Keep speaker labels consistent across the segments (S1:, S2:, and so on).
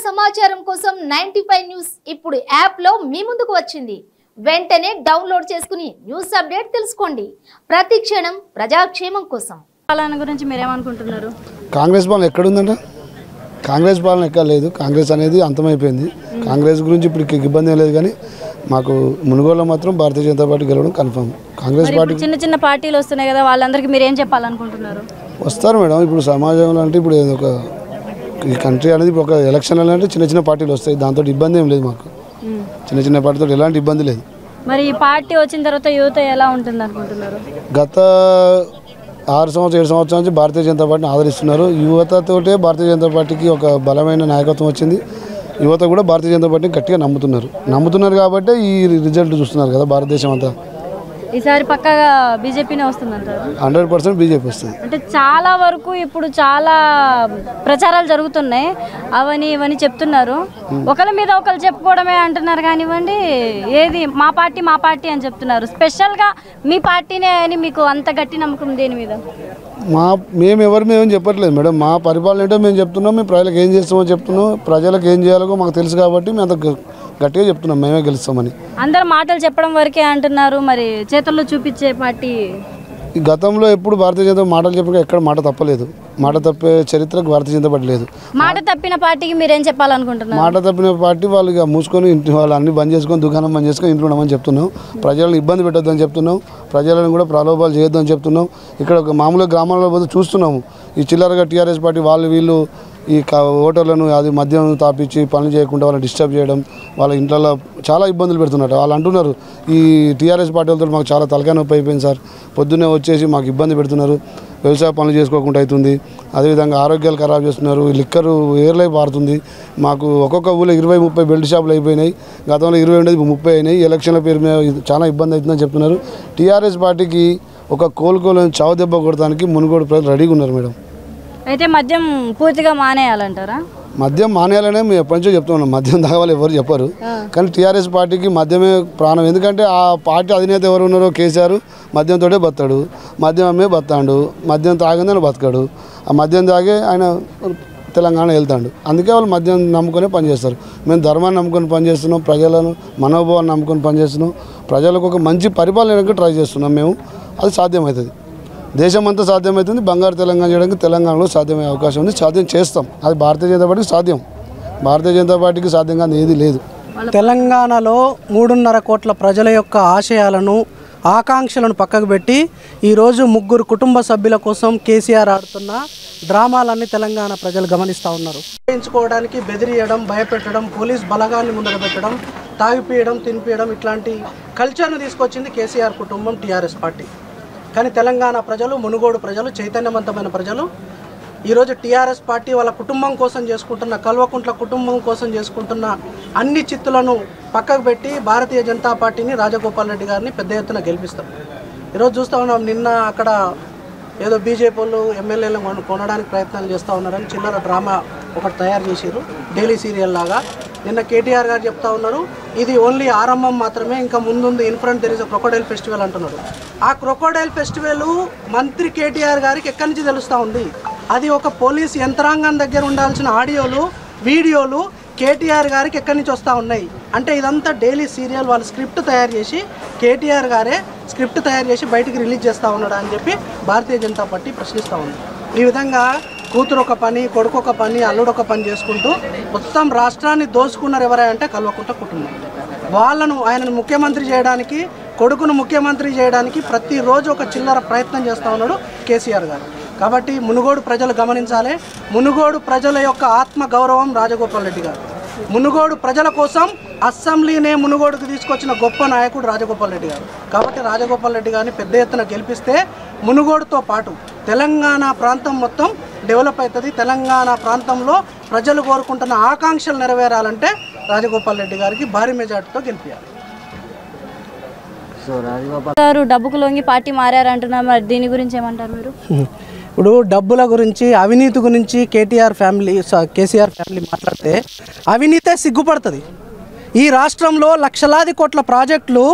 S1: సమాచారం కోసం 95 న్యూస్ ఇప్పుడు యాప్ లో మీ ముందుకు వచ్చింది. వెంటనే డౌన్లోడ్ చేసుకుని న్యూస్ అప్డేట్ తెలుసుకోండి. ప్రతి క్షణం ప్రజాక్షేమం కోసం.
S2: పాలన గురించి మీరేమనుకుంటున్నారు?
S3: కాంగ్రెస్ పాలన ఎక్కడ ఉందంటే కాంగ్రెస్ పాలన ఎక్కడ లేదు. కాంగ్రెస్ అనేది అంతమైపోయింది. కాంగ్రెస్ గురించి ఇప్పుడు ఇబ్బంది లేదు, కానీ మాకు మునుగోడులో మాత్రం భారతీయ జనతా పార్టీ గెలవడం కన్ఫర్మ్. కాంగ్రెస్ పార్టీ
S2: చిన్న చిన్న పార్టీలు వస్తున్నాయి కదా, వాళ్ళందరికీ మీరు ఏం చెప్పాలనుకుంటున్నారు?
S3: వస్తారు మేడం. ఇప్పుడు సమాజంలో అంటే ఇప్పుడు ఒక ఈ కంట్రీ అనేది ఒక ఎలక్షన్ అంటే చిన్న చిన్న పార్టీలు వస్తాయి. దాంతో ఇబ్బంది ఏం లేదు. మాకు చిన్న చిన్న పార్టీతో ఎలాంటి ఇబ్బంది లేదు.
S2: మరి ఈ పార్టీ వచ్చిన తర్వాత యువత ఎలా ఉంటుంది అనుకుంటున్నారు?
S3: గత 6 సంవత్సరాలు 7 సంవత్సరాల నుంచి భారతీయ జనతా పార్టీని ఆదరిస్తున్నారు. యువతతోటే భారతీయ జనతా పార్టీకి ఒక బలమైన నాయకత్వం వచ్చింది. యువత కూడా భారతీయ జనతా పార్టీని గట్టిగా నమ్ముతున్నారు కాబట్టి ఈ రిజల్ట్ చూస్తున్నారు కదా భారతదేశం అంతా.
S2: ఈసారి పక్కాగా బీజేపీనే వస్తుందంటారు?
S3: 100% బీజేపీ వస్తుంది.
S2: అంటే చాలా వరకు ఇప్పుడు చాలా ప్రచారాలు జరుగుతున్నాయి, అవని ఇవని చెప్తున్నారు. ఒకరి మీద ఒకరు చెప్పుకోవడమే అంటున్నారు కానివ్వండి, ఏది మా పార్టీ అని చెప్తున్నారు. స్పెషల్గా మీ పార్టీనే అని మీకు అంత గట్టి నమ్మకం దేని మీద?
S3: మేమేం చెప్పట్లేదు మేడం. మా పరిపాలన ఏంటో మేము చెప్తున్నాం. మేము ప్రజలకు ఏం చేస్తామో చెప్తున్నాం. ప్రజలకు ఏం చేయాలో మాకు తెలుసు కాబట్టి మేము అంత గట్టిగా చెప్తున్నాం మేమే గెలుస్తామని.
S2: అందరు మాటలు చెప్పడం వరకే అంటున్నారు, మరి చేతుల్లో చూపించే పార్టీ?
S3: ఈ గతంలో ఎప్పుడు భారతీయ జనతా మాటలు చెప్పిన ఎక్కడ మాట తప్పలేదు. మాట తప్పే చరిత్రకు భారతీయ జనతా పార్టీ లేదు.
S2: మాట తప్పిన పార్టీకి మీరేం చెప్పాలనుకుంటున్నారు?
S3: మాట తప్పిన పార్టీ వాళ్ళు ఇక మూసుకొని ఇంటి వాళ్ళు అన్ని బంద్ చేసుకొని దుకాణం బంద్ చేసుకొని ఇంట్లో ఉండమని చెప్తున్నాం. ప్రజలను ఇబ్బంది పెట్టొద్దని చెప్తున్నాం. ప్రజలను కూడా ప్రలోభాలు చేయొద్దని చెప్తున్నాం. ఇక్కడ ఒక మామూలుగా గ్రామాల్లో పోతే చూస్తున్నాము. ఈ చిల్లరగా టీఆర్ఎస్ పార్టీ వీళ్ళు ఈ ఓటర్లను అది మద్యం తాపించి పనులు చేయకుండా వాళ్ళని డిస్టర్బ్ చేయడం, వాళ్ళ ఇంట్లో చాలా ఇబ్బందులు పెడుతున్నారు. వాళ్ళు అంటున్నారు ఈ టీఆర్ఎస్ పార్టీ వాళ్ళతో మాకు చాలా తలకాయ నొప్పి అయిపోయింది సార్, పొద్దున్నే వచ్చేసి మాకు ఇబ్బంది పెడుతున్నారు, వ్యవసాయ పనులు చేసుకోకుండా అవుతుంది, అదేవిధంగా ఆరోగ్యాలు ఖరాబ్ చేస్తున్నారు, లిక్కరు ఏర్లై పారుతుంది, మాకు ఒక్కొక్క ఊళ్ళో 20-30 బెల్ట్ షాపులు అయిపోయినాయి, గతంలో 20 ఉండేది 30 అయినాయి, ఎలక్షన్ల పేరు మీద చాలా ఇబ్బంది అవుతుందని చెప్తున్నారు. టీఆర్ఎస్ పార్టీకి ఒక కోలుకోలేని చావు దెబ్బ కొడటానికి మునుగోడు ప్రజలు రెడీగా ఉన్నారు మేడం.
S2: అయితే మద్యం పూర్తిగా మానేయాలంటారా?
S3: మద్యం మానేయాలనే మేము ఎప్పటి నుంచో చెప్తున్నాం. మద్యం తాగాలి ఎవరు చెప్పరు, కానీ టీఆర్ఎస్ పార్టీకి మద్యమే ప్రాణం. ఎందుకంటే ఆ పార్టీ అధినేత ఎవరు ఉన్నారో కేసీఆర్ మద్యంతో బతాడు, మద్యం అమ్మే బతాడు, మద్యం తాగిందని బతకాడు. ఆ మద్యం తాగే ఆయన తెలంగాణ వెళ్తాడు. అందుకే వాళ్ళు మద్యం నమ్ముకొని పనిచేస్తారు. మేము ధర్మాన్ని నమ్ముకొని పనిచేస్తున్నాం, ప్రజలను మనోభావాన్ని నమ్ముకొని పనిచేస్తున్నాం, ప్రజలకు ఒక మంచి పరిపాలనకు ట్రై చేస్తున్నాం. మేము అది సాధ్యమవుతుంది. దేశం అంతా సాధ్యమవుతుంది. బంగారు తెలంగాణ చేయడానికి తెలంగాణలో సాధ్యమయ్యే అవకాశం ఉంది. సాధ్యం చేస్తాం. అది భారతీయ జనతా పార్టీకి సాధ్యం. భారతీయ జనతా పార్టీకి సాధ్యంగా ఏది లేదు.
S4: తెలంగాణలో 3.5 కోట్ల ప్రజల యొక్క ఆశయాలను ఆకాంక్షలను పక్కకు పెట్టి ఈరోజు 3 కుటుంబ సభ్యుల కోసం కేసీఆర్ ఆడుతున్న డ్రామాలన్నీ తెలంగాణ ప్రజలు గమనిస్తూ ఉన్నారు. చేయించుకోవడానికి బెదిరియడం, భయపెట్టడం, పోలీస్ బలగాన్ని ముందర పెట్టడం, తాగిపీయడం, తినిపీయడం, ఇట్లాంటి కల్చర్ను తీసుకొచ్చింది కేసీఆర్ కుటుంబం, టీఆర్ఎస్ పార్టీ. కానీ తెలంగాణ ప్రజలు, మునుగోడు ప్రజలు, చైతన్యవంతమైన ప్రజలు ఈరోజు టీఆర్ఎస్ పార్టీ వాళ్ళ కుటుంబం కోసం చేసుకుంటున్న, కల్వకుంట్ల కుటుంబం కోసం చేసుకుంటున్న అన్ని చిత్తులను పక్కకు పెట్టి భారతీయ జనతా పార్టీని, రాజగోపాల్ రెడ్డి గారిని పెద్ద ఎత్తున గెలిపిస్తాం. ఈరోజు చూస్తూ ఉన్నాం, నిన్న అక్కడ ఏదో బీజేపీ వాళ్ళు ఎమ్మెల్యేలను కొనడానికి ప్రయత్నాలు చేస్తూ ఉన్నారని చిల్లర డ్రామా ఒకటి తయారు చేశారు, డైలీ సీరియల్ లాగా. నిన్న కేటీఆర్ గారు చెప్తా ఉన్నారు, ఇది ఓన్లీ ఆరంభం మాత్రమే, ఇంకా ముందుంది, in front there is a crocodile festival అంటున్నారు. ఆ క్రొకోడైల్ ఫెస్టివల్ మంత్రి కేటీఆర్ గారికి ఎక్కడి నుంచి తెలుస్తూ ఉంది? అది ఒక పోలీస్ యంత్రాంగం దగ్గర ఉండాల్సిన ఆడియోలు, వీడియోలు కేటీఆర్ గారికి ఎక్కడి నుంచి వస్తూ ఉన్నాయి. అంటే ఇదంతా డైలీ సీరియల్, వాళ్ళు స్క్రిప్ట్ తయారు చేసి, కేటీఆర్ గారే స్క్రిప్ట్ తయారు చేసి బయటికి రిలీజ్ చేస్తూ ఉన్నాడు అని చెప్పి భారతీయ జనతా పార్టీ ప్రశ్నిస్తూ ఉంది. ఈ విధంగా కూతురు ఒక పని, కొడుకు ఒక పని, అల్లుడు ఒక పని చేసుకుంటూ మొత్తం రాష్ట్రాన్ని దోచుకున్నారు. ఎవరంటే కల్వకుంట్ల కుటుంబం. వాళ్ళను, ఆయనను ముఖ్యమంత్రి చేయడానికి, కొడుకును ముఖ్యమంత్రి చేయడానికి ప్రతిరోజు ఒక చిల్లర ప్రయత్నం చేస్తూ ఉన్నాడు కేసీఆర్ గారు. కాబట్టి మునుగోడు ప్రజలు గమనించాలి. మునుగోడు ప్రజల యొక్క ఆత్మ గౌరవం రాజగోపాల్ రెడ్డి గారు. మునుగోడు ప్రజల కోసం అసెంబ్లీనే మునుగోడుకు తీసుకొచ్చిన గొప్ప నాయకుడు రాజగోపాల్ రెడ్డి గారు. కాబట్టి రాజగోపాల్ రెడ్డి గారిని పెద్ద ఎత్తున గెలిపిస్తే మునుగోడుతో పాటు తెలంగాణ ప్రాంతం మొత్తం డెవలప్ అవుతుంది. తెలంగాణ ప్రాంతంలో ప్రజలు కోరుకుంటున్న ఆకాంక్షలు నెరవేరాలంటే రాజగోపాల్ రెడ్డి గారికి భారీ మెజార్టీతో గెలిపించాలి.
S2: గారు డబ్బుకు లొంగి పార్టీ మారారంటున్నారు, మరి దీని గురించి ఏమంటారు మీరు?
S4: ఇప్పుడు డబ్బుల గురించి, అవినీతి గురించి కేసీఆర్ ఫ్యామిలీ మాట్లాడితే అవినీతే సిగ్గుపడుతుంది. ఈ రాష్ట్రంలో లక్షలాది కోట్ల ప్రాజెక్టులు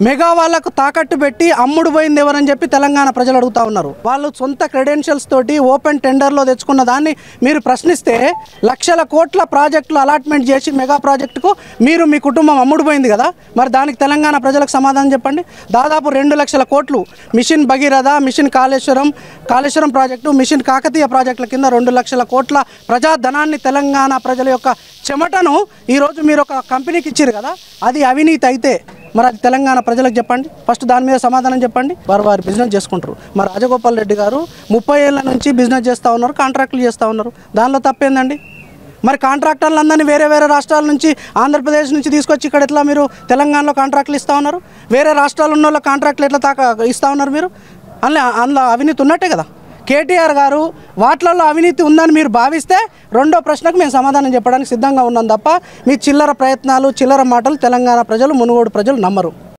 S4: మెగా వాళ్ళకు తాకట్టు పెట్టి అమ్ముడు పోయింది ఎవరని చెప్పి తెలంగాణ ప్రజలు అడుగుతా ఉన్నారు. వాళ్ళు సొంత క్రెడెన్షియల్స్ తోటి ఓపెన్ టెండర్లో తెచ్చుకున్న దాన్ని మీరు ప్రశ్నిస్తే లక్షల కోట్ల ప్రాజెక్టులు అలాట్మెంట్ చేసి మెగా ప్రాజెక్టుకు మీరు మీ కుటుంబం అమ్ముడు పోయింది కదా, మరి దానికి తెలంగాణ ప్రజలకు సమాధానం చెప్పండి. దాదాపు 2 లక్షల కోట్లు mission Bhagiratha, mission Kaleshwaram project, mission Kakatiya ప్రాజెక్టుల కింద 2 లక్షల కోట్ల ప్రజాధనాన్ని తెలంగాణ ప్రజల యొక్క చెమటను ఈరోజు మీరు ఒక కంపెనీకి ఇచ్చారు కదా, అది అవినీతి అయితే మరి అది తెలంగాణ ప్రజలకు చెప్పండి. ఫస్ట్ దాని మీద సమాధానం చెప్పండి. వారు బిజినెస్ చేసుకుంటారు. మరి రాజగోపాల్ రెడ్డి గారు 30 ఏళ్ళ నుంచి బిజినెస్ చేస్తూ ఉన్నారు, కాంట్రాక్టులు చేస్తూ ఉన్నారు. దానిలో తప్పేందండి? మరి కాంట్రాక్టర్లందరినీ వేరే రాష్ట్రాల నుంచి, ఆంధ్రప్రదేశ్ నుంచి తీసుకొచ్చి ఇక్కడ ఎట్లా మీరు తెలంగాణలో కాంట్రాక్టులు ఇస్తూ ఉన్నారు? వేరే రాష్ట్రాలు ఉన్న వాళ్ళ కాంట్రాక్టులు ఎట్లా ఇస్తూ ఉన్నారు మీరు? అందులో అవినీతి ఉన్నట్టే కదా. కేటీఆర్ గారు వాటిలలో అవినీతి ఉందని మీరు భావిస్తే రెండో ప్రశ్నకు మేము సమాధానం చెప్పడానికి సిద్ధంగా ఉన్నాం తప్ప మీ చిల్లర ప్రయత్నాలు, చిల్లర మాటలు తెలంగాణ ప్రజలు, మునుగోడు ప్రజలు నమ్మరు.